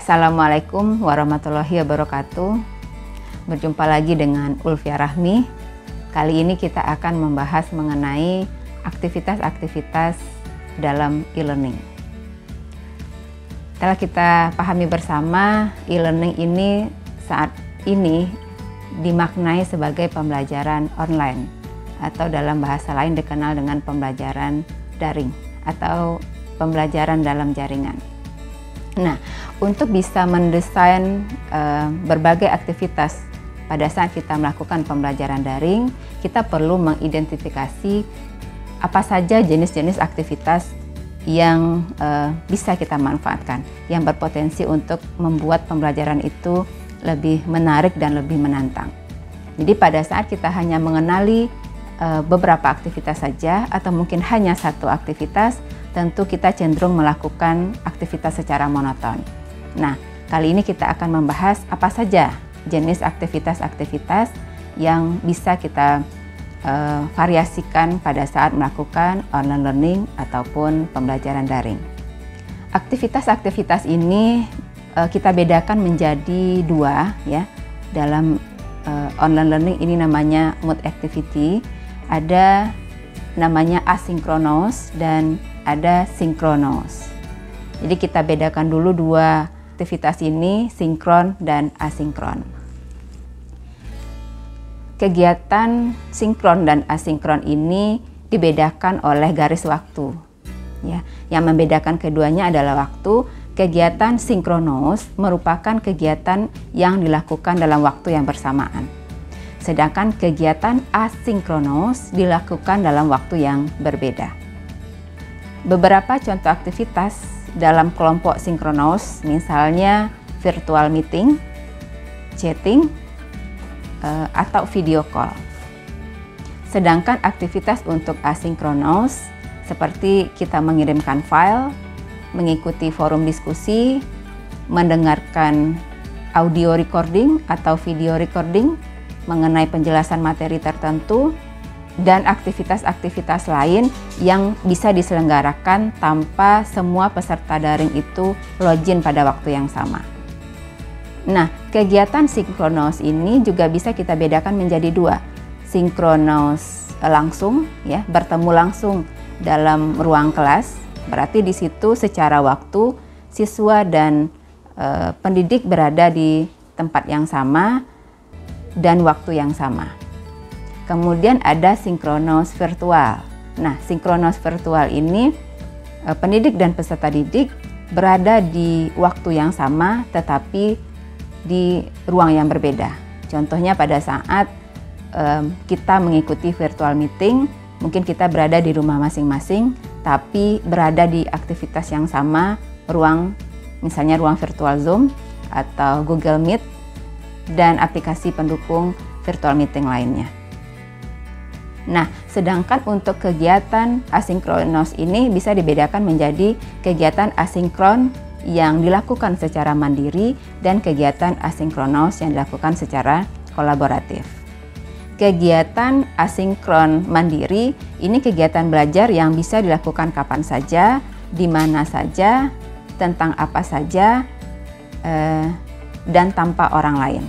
Assalamualaikum warahmatullahi wabarakatuh. Berjumpa lagi dengan Ulfia Rahmi. Kali ini kita akan membahas mengenai aktivitas-aktivitas dalam e-learning. Setelah kita pahami bersama, e-learning ini saat ini dimaknai sebagai pembelajaran online atau dalam bahasa lain dikenal dengan pembelajaran daring atau pembelajaran dalam jaringan. Nah, untuk bisa mendesain berbagai aktivitas pada saat kita melakukan pembelajaran daring, kita perlu mengidentifikasi apa saja jenis-jenis aktivitas yang bisa kita manfaatkan, yang berpotensi untuk membuat pembelajaran itu lebih menarik dan lebih menantang. Jadi pada saat kita hanya mengenali beberapa aktivitas saja atau mungkin hanya satu aktivitas, tentu kita cenderung melakukan aktivitas secara monoton. Nah, kali ini kita akan membahas apa saja jenis aktivitas-aktivitas yang bisa kita variasikan pada saat melakukan online learning ataupun pembelajaran daring. Aktivitas-aktivitas ini kita bedakan menjadi dua ya. Dalam online learning ini namanya mood activity, ada namanya asinkronos dan ada sinkronos. Jadi kita bedakan dulu dua aktivitas ini, sinkron dan asinkron. Kegiatan sinkron dan asinkron ini dibedakan oleh garis waktu. Ya, yang membedakan keduanya adalah waktu. Kegiatan sinkronos merupakan kegiatan yang dilakukan dalam waktu yang bersamaan. Sedangkan kegiatan asinkronos dilakukan dalam waktu yang berbeda. Beberapa contoh aktivitas dalam kelompok sinkronos, misalnya virtual meeting, chatting, atau video call. Sedangkan aktivitas untuk asinkronos seperti kita mengirimkan file, mengikuti forum diskusi, mendengarkan audio recording atau video recording mengenai penjelasan materi tertentu, dan aktivitas-aktivitas lain yang bisa diselenggarakan tanpa semua peserta daring itu login pada waktu yang sama. Nah, kegiatan sinkronos ini juga bisa kita bedakan menjadi dua. Sinkronos langsung, ya, bertemu langsung dalam ruang kelas. Berarti di situ secara waktu siswa dan pendidik berada di tempat yang sama dan waktu yang sama. Kemudian ada sinkronos virtual. Nah, sinkronos virtual ini pendidik dan peserta didik berada di waktu yang sama tetapi di ruang yang berbeda. Contohnya pada saat kita mengikuti virtual meeting, mungkin kita berada di rumah masing-masing tapi berada di aktivitas yang sama, ruang misalnya ruang virtual Zoom atau Google Meet dan aplikasi pendukung virtual meeting lainnya. Nah, sedangkan untuk kegiatan asinkronos ini bisa dibedakan menjadi kegiatan asinkron yang dilakukan secara mandiri dan kegiatan asinkronos yang dilakukan secara kolaboratif. Kegiatan asinkron mandiri ini kegiatan belajar yang bisa dilakukan kapan saja, di mana saja, tentang apa saja, dan tanpa orang lain.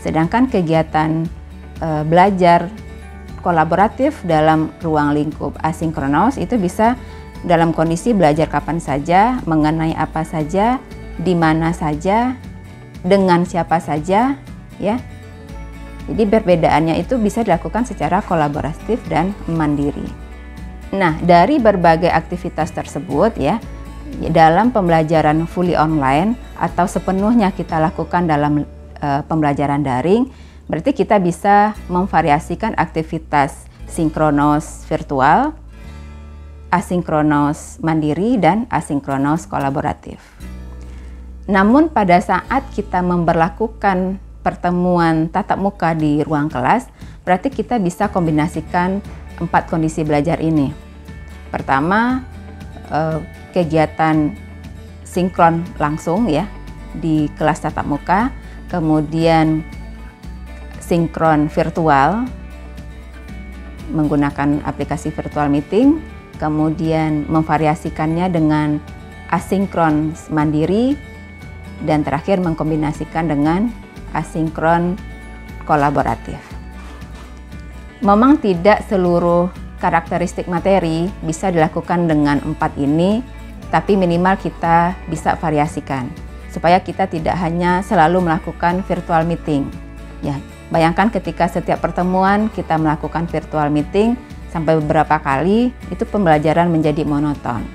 Sedangkan kegiatan belajar kolaboratif dalam ruang lingkup asinkronos itu bisa dalam kondisi belajar kapan saja, mengenai apa saja, di mana saja, dengan siapa saja, ya. Jadi perbedaannya itu bisa dilakukan secara kolaboratif dan mandiri. Nah, dari berbagai aktivitas tersebut ya, dalam pembelajaran fully online atau sepenuhnya kita lakukan dalam pembelajaran daring, berarti kita bisa memvariasikan aktivitas sinkronos virtual, asinkronos mandiri, dan asinkronos kolaboratif. Namun pada saat kita memberlakukan pertemuan tatap muka di ruang kelas, berarti kita bisa kombinasikan 4 kondisi belajar ini. Pertama, kegiatan sinkron langsung ya di kelas tatap muka, kemudian sinkron virtual menggunakan aplikasi virtual meeting, kemudian memvariasikannya dengan asinkron mandiri, dan terakhir mengkombinasikan dengan asinkron kolaboratif. Memang tidak seluruh karakteristik materi bisa dilakukan dengan 4 ini, tapi minimal kita bisa variasikan supaya kita tidak hanya selalu melakukan virtual meeting. Ya, bayangkan ketika setiap pertemuan kita melakukan virtual meeting sampai beberapa kali, itu pembelajaran menjadi monoton.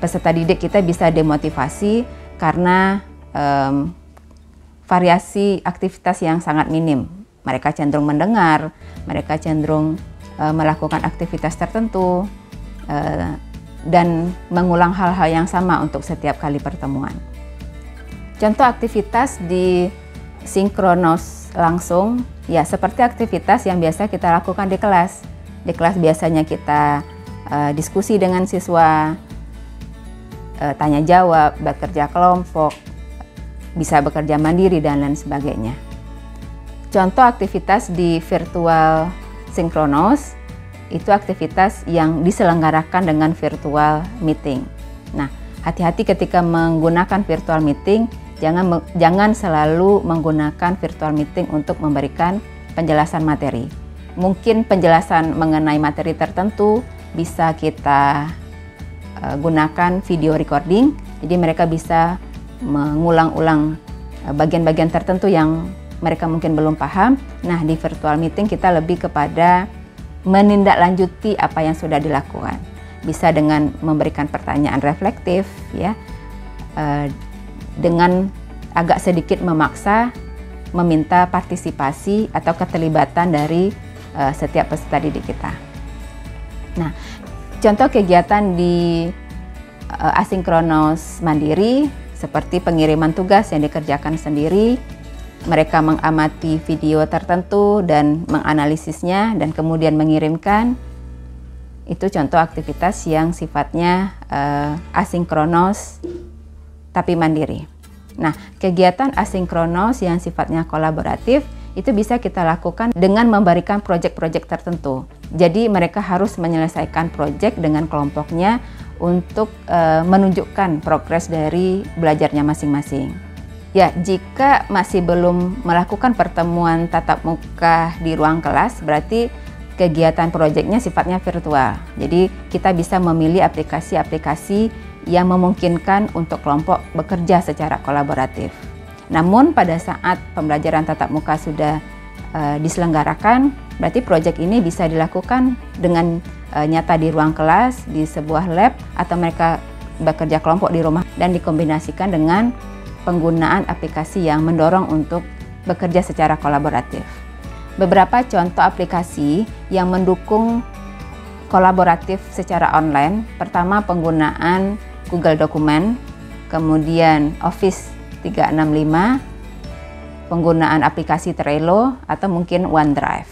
Peserta didik kita bisa demotivasi karena variasi aktivitas yang sangat minim. Mereka cenderung mendengar, mereka cenderung melakukan aktivitas tertentu, dan mengulang hal-hal yang sama untuk setiap kali pertemuan. Contoh aktivitas di sinkronos langsung, ya seperti aktivitas yang biasa kita lakukan di kelas. Di kelas biasanya kita diskusi dengan siswa, tanya jawab, bekerja kelompok, bisa bekerja mandiri dan lain sebagainya. Contoh aktivitas di virtual sinkronos itu aktivitas yang diselenggarakan dengan virtual meeting. Nah, hati-hati ketika menggunakan virtual meeting, jangan selalu menggunakan virtual meeting untuk memberikan penjelasan materi. Mungkin penjelasan mengenai materi tertentu bisa kita gunakan video recording, jadi mereka bisa mengulang-ulang bagian-bagian tertentu yang mereka mungkin belum paham. Nah, di virtual meeting kita lebih kepada menindaklanjuti apa yang sudah dilakukan. Bisa dengan memberikan pertanyaan reflektif, ya, dengan agak sedikit memaksa meminta partisipasi atau keterlibatan dari setiap peserta didik kita. Nah, contoh kegiatan di asinkronos mandiri seperti pengiriman tugas yang dikerjakan sendiri. Mereka mengamati video tertentu dan menganalisisnya dan kemudian mengirimkan. Itu contoh aktivitas yang sifatnya asinkronos tapi mandiri. Nah, kegiatan asinkronos yang sifatnya kolaboratif itu bisa kita lakukan dengan memberikan proyek-proyek tertentu. Jadi mereka harus menyelesaikan proyek dengan kelompoknya untuk menunjukkan progres dari belajarnya masing-masing. Ya, jika masih belum melakukan pertemuan tatap muka di ruang kelas, berarti kegiatan proyeknya sifatnya virtual. Jadi kita bisa memilih aplikasi-aplikasi yang memungkinkan untuk kelompok bekerja secara kolaboratif. Namun pada saat pembelajaran tatap muka sudah diselenggarakan, berarti proyek ini bisa dilakukan dengan nyata di ruang kelas, di sebuah lab, atau mereka bekerja kelompok di rumah dan dikombinasikan dengan penggunaan aplikasi yang mendorong untuk bekerja secara kolaboratif. Beberapa contoh aplikasi yang mendukung kolaboratif secara online, pertama penggunaan Google Dokumen, kemudian Office 365, penggunaan aplikasi Trello, atau mungkin OneDrive.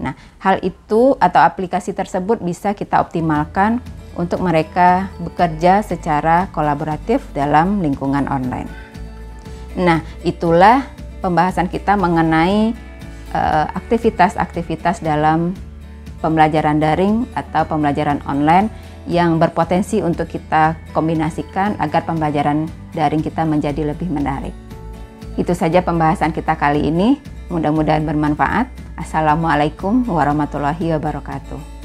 Nah, hal itu atau aplikasi tersebut bisa kita optimalkan untuk mereka bekerja secara kolaboratif dalam lingkungan online. Nah, itulah pembahasan kita mengenai aktivitas-aktivitas dalam pembelajaran daring atau pembelajaran online yang berpotensi untuk kita kombinasikan agar pembelajaran daring kita menjadi lebih menarik. Itu saja pembahasan kita kali ini, mudah-mudahan bermanfaat. Assalamualaikum warahmatullahi wabarakatuh.